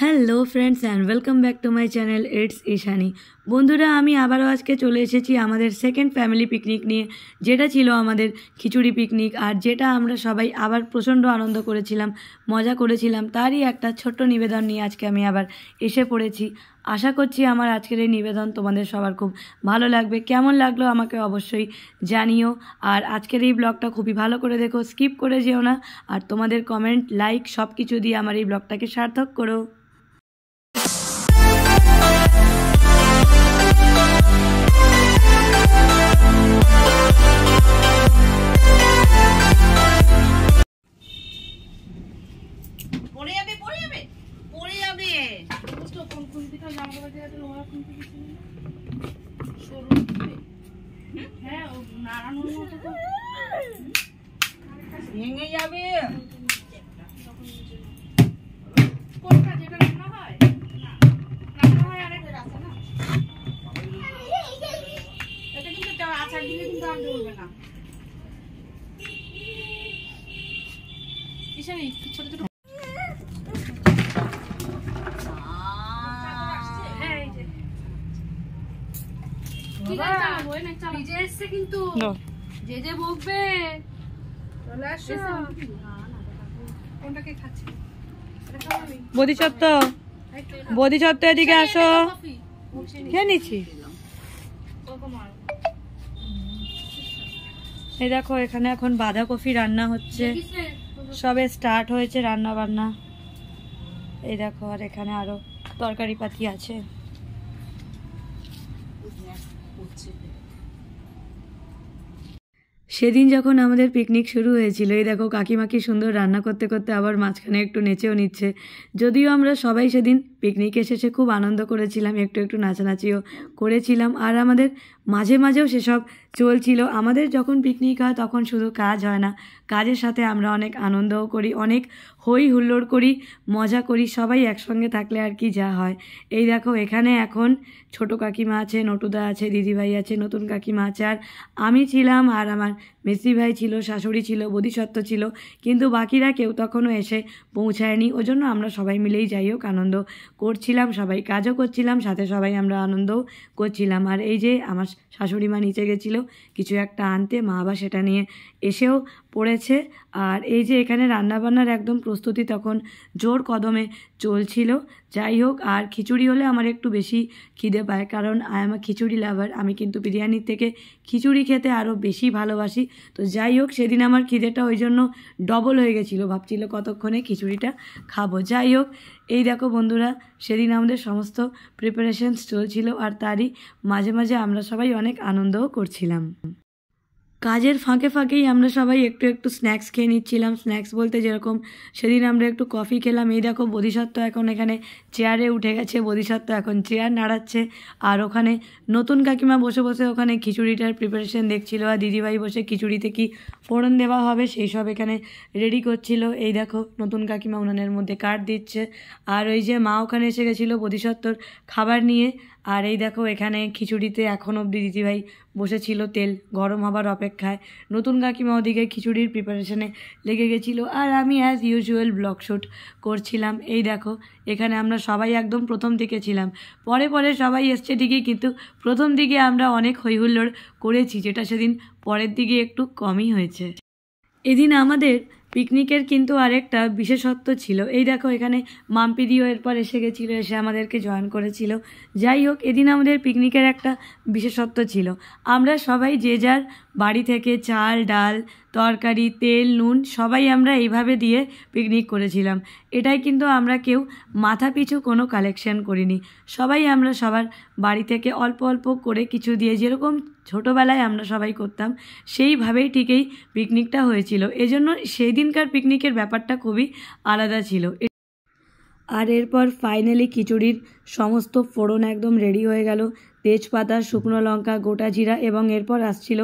Hello friends and welcome back to my channel it's Ishani. বন্ধুরা, আমি আবারও আজকে চলে এসেছি আমাদের সেকেন্ড ফ্যামিলি পিকনিক নিয়ে, যেটা ছিল আমাদের খিচুড়ি পিকনিক। আর যেটা আমরা সবাই আবার প্রচণ্ড আনন্দ করেছিলাম, মজা করেছিলাম, তারই একটা ছোট্ট নিবেদন নিয়ে আজকে আমি আবার এসে পড়েছি। আশা করছি আমার আজকের এই নিবেদন তোমাদের সবার খুব ভালো লাগবে। কেমন লাগলো আমাকে অবশ্যই জানিও। আর আজকের এই ব্লগটা খুবই ভালো করে দেখো, স্কিপ করে যেও না। আর তোমাদের কমেন্ট, লাইক সব কিছু দিয়ে আমার এই ব্লগটাকে সার্থক করো। ভেঙে যাবে। আচার দিলে কিন্তু আর ঢুকবে না। ছোট ছোট কিন্তু যে যে বকবে বোধিসত্ত্ব এদিকে আসো। খেয়ে নিচ্ছি। এই দেখো, এখানে এখন বাঁধাকপি রান্না হচ্ছে, সবে স্টার্ট হয়েছে রান্না বান্না। এই দেখো, আর এখানে আরো তরকারি পাতি আছে। সেদিন যখন আমাদের পিকনিক শুরু হয়েছিল, এই দেখো কাকিমা কি সুন্দর রান্না করতে করতে আবার মাঝখানে একটু নেচেও নিচ্ছে। যদিও আমরা সবাই সেদিন পিকনিকে এসে খুব আনন্দ করেছিলাম, একটু একটু নাচানাচিও করেছিলাম। আর আমাদের মাঝে মাঝেও সেসব চলছিল। আমাদের যখন পিকনিক হয় তখন শুধু কাজ হয় না, কাজের সাথে আমরা অনেক আনন্দও করি, অনেক হই হুল্লোড় করি, মজা করি। সবাই একসঙ্গে থাকলে আর কি যা হয়। এই দেখো, এখানে এখন ছোট কাকিমা আছে, নটুদা আছে, দিদিভাই আছে, নতুন কাকিমা আছে, আর আমি ছিলাম, আর আমার মেসি ভাই ছিল, শাশুড়ি ছিল, বোধিসত্ত্ব ছিল। কিন্তু বাকিরা কেউ তখনও এসে পৌঁছায়নি। ওই জন্য আমরা সবাই মিলেই যাই হোক আনন্দ করছিলাম, সবাই কাজও করছিলাম, সাথে সবাই আমরা আনন্দও করছিলাম। আর এই যে আমার শাশুড়ি মা নিচে গেছিলো কিছু একটা আনতে, মা আবার সেটা নিয়ে এসেও পড়েছে। আর এই যে এখানে রান্নাবান্নার একদম প্রস্তুতি তখন জোর কদমে চলছিল। যাই হোক, আর খিচুড়ি হলে আমার একটু বেশি খিদে পায়, কারণ আমার খিচুড়ি লাভার। আমি কিন্তু বিরিয়ানির থেকে খিচুড়ি খেতে আরও বেশি ভালোবাসি। তো যাই হোক, সেদিন আমার খিদেটা ওই জন্য ডবল হয়ে গেছিলো, ভাবছিল কতক্ষণে খিচুড়িটা খাবো। যাই হোক, এই দেখো বন্ধুরা, সেদিন আমাদের সমস্ত প্রিপারেশনস চলছিল, আর তারই মাঝে মাঝে আমরা সবাই অনেক আনন্দও করছিলাম। কাজের ফাঁকে ফাঁকেই আমরা সবাই একটু একটু স্ন্যাক্স খেয়ে নিচ্ছিলাম। স্ন্যাক্স বলতে যেরকম সেদিন আমরা একটু কফি খেলাম। এই দেখো, বোধিসত্ত্ব এখন এখানে চেয়ারে উঠে গেছে, বোধিসত্ত্ব এখন চেয়ার নাড়াচ্ছে। আর ওখানে নতুন কাকিমা বসে বসে ওখানে খিচুড়িটার প্রিপারেশন দেখছিল, আর দিদিভাই বসে খিচুড়িতে কি ফোড়ন দেওয়া হবে সেই সব এখানে রেডি করছিল। এই দেখো, নতুন কাকিমা উনানের মধ্যে কাঠ দিচ্ছে। আর ওই যে মা ওখানে এসে গেছিলো বোধিসত্ত্বর খাবার নিয়ে। আর এই দেখো, এখানে খিচুড়িতে এখন অবধি দিদিভাই বসেছিল তেল গরম হবার অপেক্ষায়। নতুন কাকিমা ওদিকে খিচুড়ির প্রিপারেশনে লেগে গেছিলো, আর আমি অ্যাজ ইউজুয়াল ব্লগ শ্যুট করছিলাম। এই দেখো, এখানে আমরা সবাই একদম প্রথম দিকে ছিলাম, পরে পরে সবাই এসছে ঠিকই, কিন্তু প্রথম দিকে আমরা অনেক হইহুল্লোড় করেছি, যেটা সেদিন পরের দিকে একটু কমই হয়েছে। এদিন আমাদের পিকনিকের কিন্তু আরেকটা বিশেষত্ব ছিল। এই দেখো, এখানে মাম্পিদিও এরপর এসে গেছিলো, এসে আমাদেরকে জয়েন করেছিল। যাই হোক, এদিন আমাদের পিকনিকের একটা বিশেষত্ব ছিল। আমরা সবাই যে যার বাড়ি থেকে চাল, ডাল, তরকারি, তেল, নুন সবাই আমরা এইভাবে দিয়ে পিকনিক করেছিলাম। এটাই কিন্তু আমরা কেউ মাথা পিছু কোনো কালেকশন করিনি। সবাই আমরা সবার বাড়ি থেকে অল্প অল্প করে কিছু দিয়ে, যেরকম ছোটোবেলায় আমরা সবাই করতাম সেইভাবেই ঠিকই পিকনিকটা হয়েছিল। এজন্য সেই দিনকার পিকনিকের ব্যাপারটা খুবই আলাদা ছিল। আর এরপর ফাইনালি খিচুড়ির সমস্ত ফোড়ন একদম রেডি হয়ে গেল, তেজপাতা, শুকনো লঙ্কা, গোটা জিরা এবং এরপর আসছিল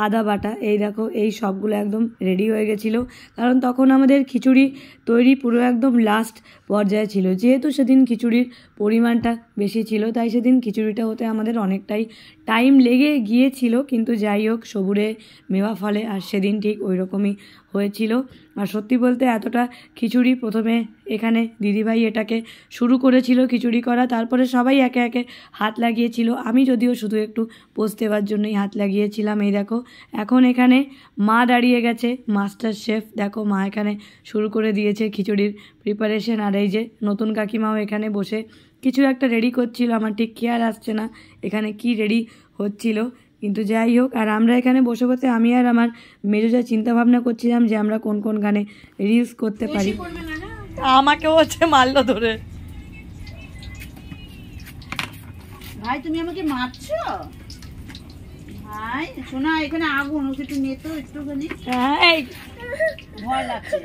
আদা বাটা। এই দেখো এই সবগুলো একদম রেডি হয়ে গেছিলো, কারণ তখন আমাদের খিচুড়ি তৈরি পুরো একদম লাস্ট পর্যায়ে ছিল। যেহেতু সেদিন খিচুড়ির পরিমাণটা বেশি ছিল, তাই সেদিন খিচুড়িটা হতে আমাদের অনেকটাই টাইম লেগে গিয়েছিল, কিন্তু যাই হোক সবুরে মেওয়া ফলে, আর সেদিন ঠিক ওই রকমই হয়েছিল। আর সত্যি বলতে এতটা খিচুড়ি প্রথমে এখানে দিদিভাই এটাকে শুরু করেছিল খিচুড়ি করা, তারপরে সবাই একে একে হাত লাগিয়েছিল। আমি যদিও শুধু একটু পোস্ট দেওয়ার জন্যই হাত লাগিয়েছিলাম। এই দেখো এখন এখানে মা দাঁড়িয়ে গেছে, মাস্টার শেফ। দেখো মা এখানে শুরু করে দিয়েছে খিচুড়ির প্রিপারেশন, আর এই যে নতুন কাকিমাও এখানে বসে কিছু একটা রেডি করছিল। আমার ঠিক খেয়াল আসছে না এখানে কি রেডি হচ্ছিল, কিন্তু যাই হোক। আর আমরা এখানে বসে বসে আমি আর আমার মেজো চিন্তা ভাবনা করছিলাম যে আমরা কোন কোন গানে রিলস করতে পারি। আমাকে হচ্ছে মারলো ধরে। ভাই তুমি আমাকে মারছো? ভাই শোনা, এখানে আগুন, ওকে একটু নে তো একটুখানি, ভয় লাগছে।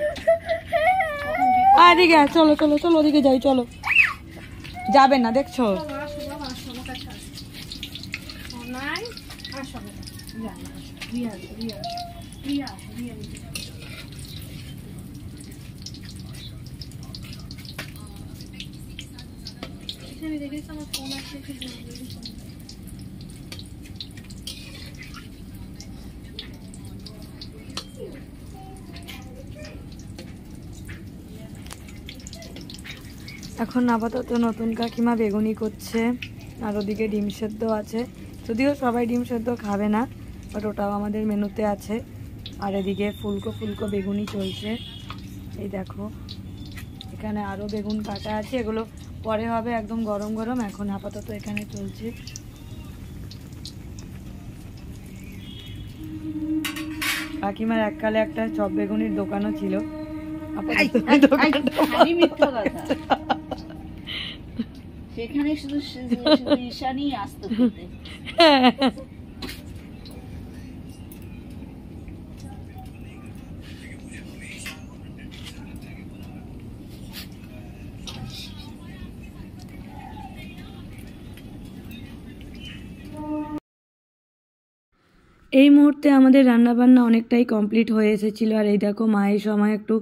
এদিকে চলো চলো চলো, ওদিকে যাই, চলো। যাবে না দেখছো? এখন আপাতত নতুন কাকিমা বেগুনি করছে, আর ওদিকে ডিম সেদ্ধ আছে। যদিও সবাই ডিম সেদ্ধ খাবে না, বাট ওটাও আমাদের মেনুতে আছে। আর এদিকে ফুলকো ফুলকো বেগুনি চলছে। এই দেখো এখানে আরও বেগুন কাটা আছে, এগুলো পরে হবে একদম গরম গরম। এখন আপাতত এখানে চলছে। কাকিমার এককালে একটা চপ বেগুনির দোকানও ছিল, সেখানে শুধু ঈশানই আসতো। এই মুহূর্তে আমাদের রান্নাবান্না অনেকটাই কমপ্লিট হয়ে এসেছিল। আর এই দেখো মা এই সময় একটু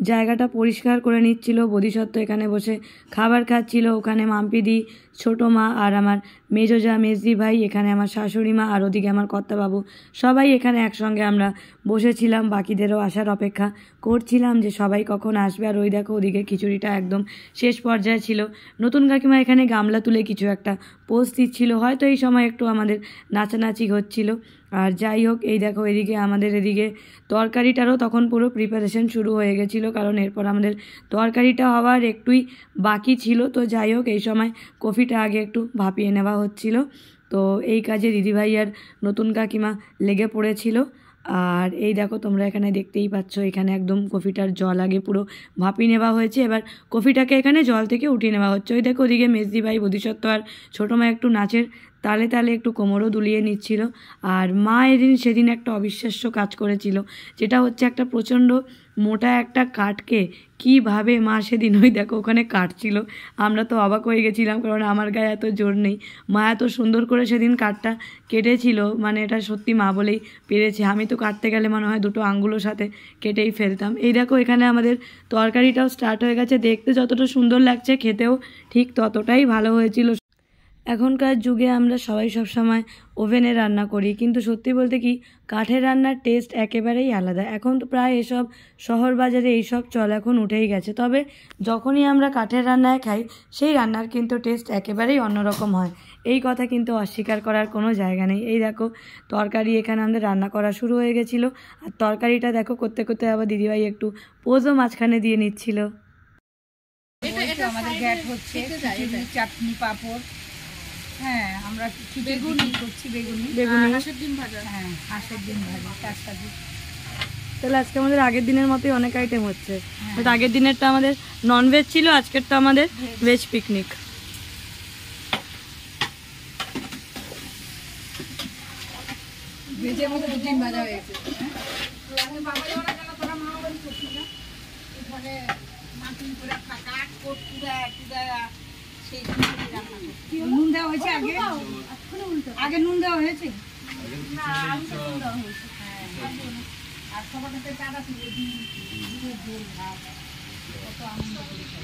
জায়গাটা পরিষ্কার করে নিচ্ছিল। বোধিসত্ত্ব এখানে বসে খাবার খাচ্ছিল, ওখানে মাম্পিদি, ছোটো মা আর আমার মেজোজা, মেজদি ভাই, এখানে আমার শাশুড়ি মা, আর ওদিকে আমার কর্তাবাবু, সবাই এখানে একসঙ্গে আমরা বসেছিলাম। বাকিদেরও আসার অপেক্ষা করছিলাম যে সবাই কখন আসবে। আর ওই দেখো ওদিকে খিচুড়িটা একদম শেষ পর্যায়ে ছিল। নতুন কাকিমা এখানে গামলা তুলে কিছু একটা পোজ দিচ্ছিল, হয়তো এই সময় একটু আমাদের নাচানাচি হচ্ছিল। আর যাই হোক এই দেখো এদিকে আমাদের এদিকে তরকারিটারও তখন পুরো প্রিপারেশন শুরু হয়ে গেছিলো, কারণ এরপর আমাদের তরকারিটা হওয়ার একটুই বাকি ছিল। তো যাই হোক এই সময় কফিটা আগে একটু ভাপিয়ে নেওয়া হচ্ছিল। তো এই কাজে দিদিভাই আর নতুন কাকিমা লেগে পড়েছিল। আর এই দেখো তোমরা এখানে দেখতেই পাচ্ছ, এখানে একদম কফিটার জল আগে পুরো ভাপিয়ে নেওয়া হয়েছে। এবার কফিটাকে এখানে জল থেকে উঠিয়ে নেওয়া হচ্ছে। ওই দেখো ওদিকে মেজদি ভাই, বোধিসত্ত্ব আর ছোটো মা একটু নাচের তালে তালে একটু কোমরও দুলিয়ে নিচ্ছিল। আর মা সেদিন একটা অবিশ্বাস্য কাজ করেছিল, যেটা হচ্ছে একটা প্রচণ্ড মোটা একটা কাঠকে কীভাবে মা সেদিন ওই দেখো ওখানে কাটছিল। আমরা তো অবাক হয়ে গেছিলাম, কারণ আমার গায়ে এত জোর নেই। মা এত সুন্দর করে সেদিন কাঠটা কেটেছিল, মানে এটা সত্যি মা বলেই পেরেছে। আমি তো কাটতে গেলে মনে হয় দুটো আঙ্গুলের সাথে কেটেই ফেলতাম। এই দেখো এখানে আমাদের তরকারিটাও স্টার্ট হয়ে গেছে। দেখতে যতটা সুন্দর লাগছে, খেতেও ঠিক ততটাই ভালো হয়েছিল। এখনকার যুগে আমরা সবাই সবসময় ওভেনে রান্না করি, কিন্তু সত্যি বলতে কি কাঠের রান্নার টেস্ট একেবারেই আলাদা। এখন তো প্রায় এসব শহর বাজারে এইসব চল এখন উঠেই গেছে, তবে যখনই আমরা কাঠের রান্নায় খাই সেই রান্নার কিন্তু টেস্ট একেবারেই অন্যরকম হয়। এই কথা কিন্তু অস্বীকার করার কোনো জায়গা নেই। এই দেখো তরকারি এখানে আমাদের রান্না করা শুরু হয়ে গেছিলো, আর তরকারিটা দেখো করতে করতে আবার দিদিভাই একটু পোজও মাঝখানে দিয়ে নিচ্ছিল। আমাদের গ্যাট হচ্ছে, চাটনি, পাঁপড়, হ্যাঁ আমরা বেগুনি করছি, বেগুনি হাঁসের ডিম ভাজা, হ্যাঁ হাঁসের ডিম ভাজা তার সাথে। তাহলে আজকে আমাদের আগের দিনের মতোই অনেক আইটেম হচ্ছে। আগের দিনেরটা আমাদের ননভেজ ছিল, আজকেরটা আমাদের ভেজ পিকনিক। ভেজের মধ্যে ডিম ভাজা হয়েছে। নুন দেওয়া হয়েছে আগে? আগে নুন দেওয়া হয়েছে? আর সবার কাছে চাঁদা ছিল ঝোল ভাত, কত আনন্দ করেছে।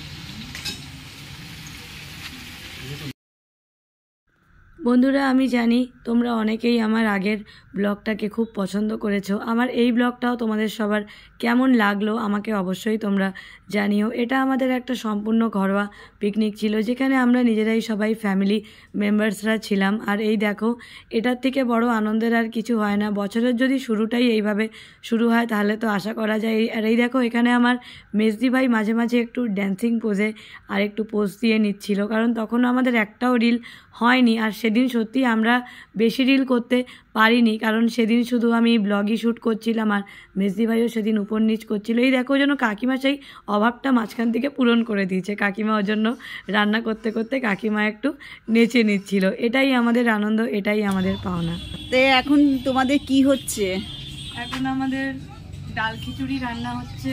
বন্ধুরা, আমি জানি তোমরা অনেকেই আমার আগের ব্লগটাকে খুব পছন্দ করেছো। আমার এই ব্লগটাও তোমাদের সবার কেমন লাগলো আমাকে অবশ্যই তোমরা জানিও। এটা আমাদের একটা সম্পূর্ণ ঘরোয়া পিকনিক ছিল, যেখানে আমরা নিজেরাই সবাই ফ্যামিলি মেম্বার্সরা ছিলাম। আর এই দেখো, এটার থেকে বড় আনন্দের আর কিছু হয় না। বছরের যদি শুরুটাই এইভাবে শুরু হয় তাহলে তো আশা করা যায়। আর এই দেখো, এখানে আমার মেজদি ভাই মাঝে মাঝে একটু ড্যান্সিং পোজে আর একটু পোজ দিয়ে নিচ্ছিল, কারণ তখনও আমাদের একটাও রিল হয়নি। আর সেদিন সত্যি আমরা বেশি রিল করতে পারিনি, কারণ সেদিন শুধু আমি ব্লগই শ্যুট করছিলাম আর মেজদি ভাইও সেদিন উপর নিচ করছিল। এই দেখো, যেন কাকিমা সেই অভাবটা মাঝখান থেকে পূরণ করে দিয়েছে। কাকিমা ওর জন্য রান্না করতে করতে কাকিমা একটু নেচে নিচ্ছিল। এটাই আমাদের আনন্দ, এটাই আমাদের পাওনা। তো এখন তোমাদের কি হচ্ছে? এখন আমাদের ডাল খিচুড়ি রান্না হচ্ছে।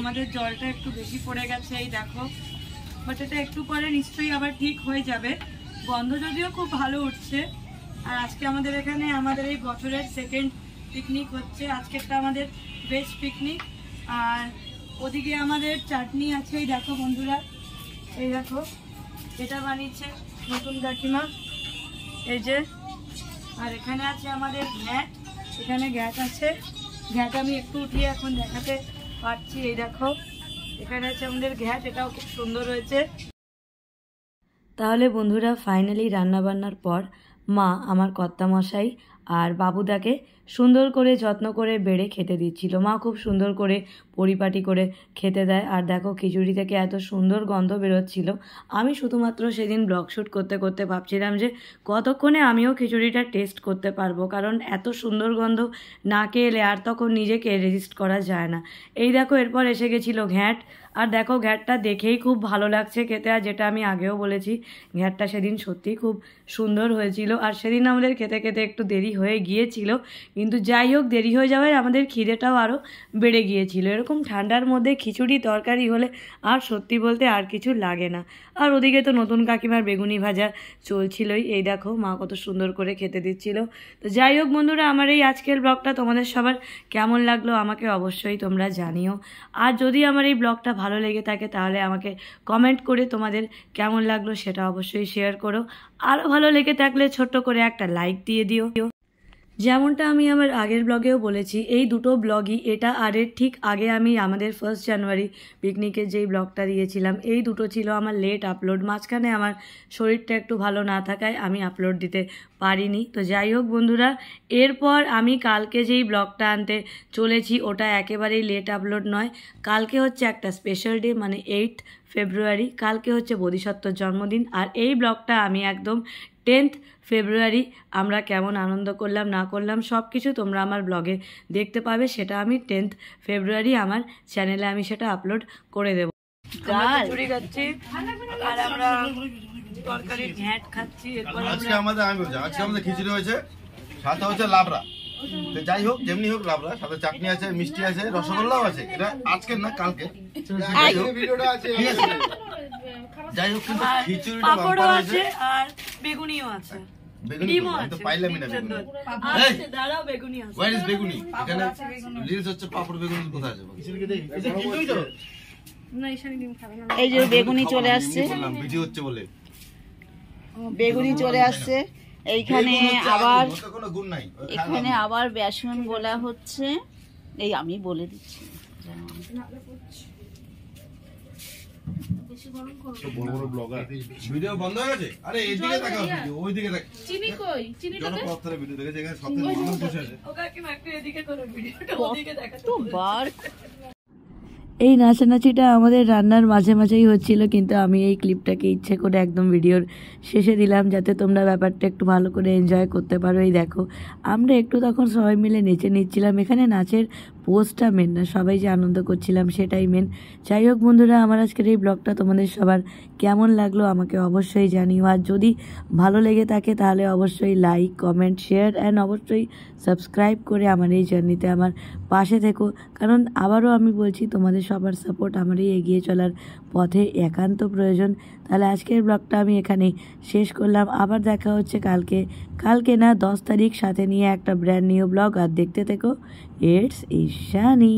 আমাদের জলটা একটু বেশি পড়ে গেছে, এই দেখো, বাট এটা একটু পরে নিশ্চয়ই আবার ঠিক হয়ে যাবে। গন্ধ যদিও খুব ভালো উঠছে। আর আজকে আমাদের এখানে আমাদের এই বছরের সেকেন্ড পিকনিক হচ্ছে। আজকেরটা আমাদের বেস্ট পিকনিক। আর ওদিকে আমাদের চাটনি আছে, এই দেখো বন্ধুরা, এই দেখো, এটা বানিয়েছে নতুন কাকিমা, এই যে। আর এখানে আছে আমাদের ঘ্যাট, এখানে ঘ্যাট আছে। ঘ্যাট আমি একটু উঠিয়ে এখন দেখাতে পারছি, এই দেখো, এখানে আছে আমাদের ঘ্যাট, এটাও খুব সুন্দর হয়েছে। তাহলে বন্ধুরা, ফাইনালি রান্নাবান্নার পর মা আমার কর্তামশাই আর বাবুদাকে সুন্দর করে যত্ন করে বেড়ে খেতে দিচ্ছিল। মা খুব সুন্দর করে পরিপাটি করে খেতে দেয়। আর দেখো, খিচুড়ি থেকে এত সুন্দর গন্ধ বেরোচ্ছিল। আমি শুধুমাত্র সেদিন ব্লগ শ্যুট করতে করতে ভাবছিলাম যে কতক্ষণে আমিও খিচুড়িটা টেস্ট করতে পারবো, কারণ এত সুন্দর গন্ধ নাকে এলে আর তখন নিজেকে রেজিস্ট করা যায় না। এই দেখো, এরপর এসে গেছিলো ঘ্যাট। আর দেখো, ঘ্যাটটা দেখেই খুব ভালো লাগছে খেতে। আর যেটা আমি আগেও বলেছি, ঘ্যাটটা সেদিন সত্যিই খুব সুন্দর হয়েছিল। আর সেদিন আমাদের খেতে খেতে একটু দেরি হয়ে গিয়েছিল, কিন্তু যাই হোক, দেরি হয়ে যাওয়ায় আমাদের খিদেটাও আরও বেড়ে গিয়েছিল। এরকম ঠান্ডার মধ্যে খিচুড়ি তরকারি হলে আর সত্যি বলতে আর কিছু লাগে না। আর ওদিকে তো নতুন কাকিমার বেগুনি ভাজা চলছিলই। এই দেখো, মা কত সুন্দর করে খেতে দিচ্ছিল। তো যাই হোক বন্ধুরা, আমার এই আজকের ব্লগটা তোমাদের সবার কেমন লাগলো আমাকে অবশ্যই তোমরা জানিও। আর যদি আমার এই ব্লগটা ভালো লেগে থাকে তাহলে আমাকে কমেন্ট করে তোমাদের কেমন লাগলো সেটা অবশ্যই শেয়ার করো। আরও ভালো লেগে থাকলে ছোট্ট করে একটা লাইক দিয়ে দিও। যেমনটা আমি আমার আগের ব্লগেও বলেছি, এই দুটো ব্লগই, এটা আর এর ঠিক আগে আমি আমাদের 1 জানুয়ারি পিকনিকের যেই ব্লগটা দিয়েছিলাম, এই দুটো ছিল আমার লেট আপলোড। মাঝখানে আমার শরীরটা একটু ভালো না থাকায় আমি আপলোড দিতে পারিনি। তো যাই হোক বন্ধুরা, এরপর আমি কালকে যেই ব্লগটা আনতে চলেছি ওটা একেবারেই লেট আপলোড নয়। কালকে হচ্ছে একটা স্পেশাল ডে, মানে 8 ফেব্রুয়ারি। কালকে হচ্ছে বোধিসত্ত্বর জন্মদিন। আর এই ব্লগটা আমি একদম 10 ফেব্রুয়ারি আমরা কেমন আনন্দ করলাম না করলাম সব কিছু তোমরা আমার ব্লগে দেখতে পাবে। সেটা আমি 10 ফেব্রুয়ারি আমার চ্যানেলে আমি সেটা আপলোড করে দেবো। খিচুড়ি খাচ্ছি আর আমরা তরকারির ঘ্যাট খাচ্ছি। আজকে আমাদের খিচুড়ি হয়েছে, সাথে হচ্ছে লাবড়া। তো যাই হোক, যেমনি হোক, লাবড়া সাথে চাটনি আছে, মিষ্টি আছে, রসগোল্লাও আছে। এটা আজকের না, কালকে। যাই হোক, কিন্তু খিচুড়িটা পাপড়ও আছে আর বেগুনিও আছে। বেগুনি তো পাইলামই না। বেগুনি আছে। ওয়ার ইজ বেগুনি? এখানে রিলস হচ্ছে পাপড়, বেগুনি কোথায় আছে? এই যে বেগুনি চলে আসছে, ভিডিও হচ্ছে বলে বেগুনি চলে আসছে। এইখানে আবার এখানে আবার বেসন গোলা হচ্ছে। এই আমি বলে দিচ্ছি, ভিডিও বন্ধ হয়ে গেছে। আরে এইদিকে তাকাও, ভিডিও ওইদিকে তাকাও। চিনি কই? চিনিটা জনপথের ভিডিও দেখে যেখানে সবথেকে মানুষ বসে আছে। ওকা কি একটু এদিকে করো, ভিডিওটা ওদিকে দেখাতে তো বার। এই নাচানাচিটা আমাদের রান্নার মাঝে মাঝেই হচ্ছিল, কিন্তু আমি এই ক্লিপটাকে ইচ্ছে করে একদম ভিডিওর শেষে দিলাম যাতে তোমরা ব্যাপারটা একটু ভালো করে এনজয় করতে পারো। এই দেখো, আমরা একটু তখন সবাই মিলে নেচে নিচ্ছিলাম। এখানে নাচের পোস্টটা মেন না, সবাই যে আনন্দ করছিলাম সেটাই মেন। যাই হোক বন্ধুরা, আমার আজকের এই ব্লগটা তোমাদের সবার কেমন লাগলো আমাকে অবশ্যই জানিও। আর যদি ভালো লেগে থাকে তাহলে অবশ্যই লাইক, কমেন্ট, শেয়ার অ্যান্ড অবশ্যই সাবস্ক্রাইব করে আমার এই জার্নিতে আমার পাশে থেকো। কারণ আবারও আমি বলছি, তোমাদের সবার সাপোর্ট আমার এই এগিয়ে চলার পথে একান্ত প্রয়োজন। তাহলে আজকের ব্লগটা আমি এখানেই শেষ করলাম। আবার দেখা হচ্ছে কালকে না 10 তারিখ, সাথে নিয়ে একটা ব্র্যান্ড নিউ ব্লগ। আর দেখতে থেকো ইটস ঈশানী।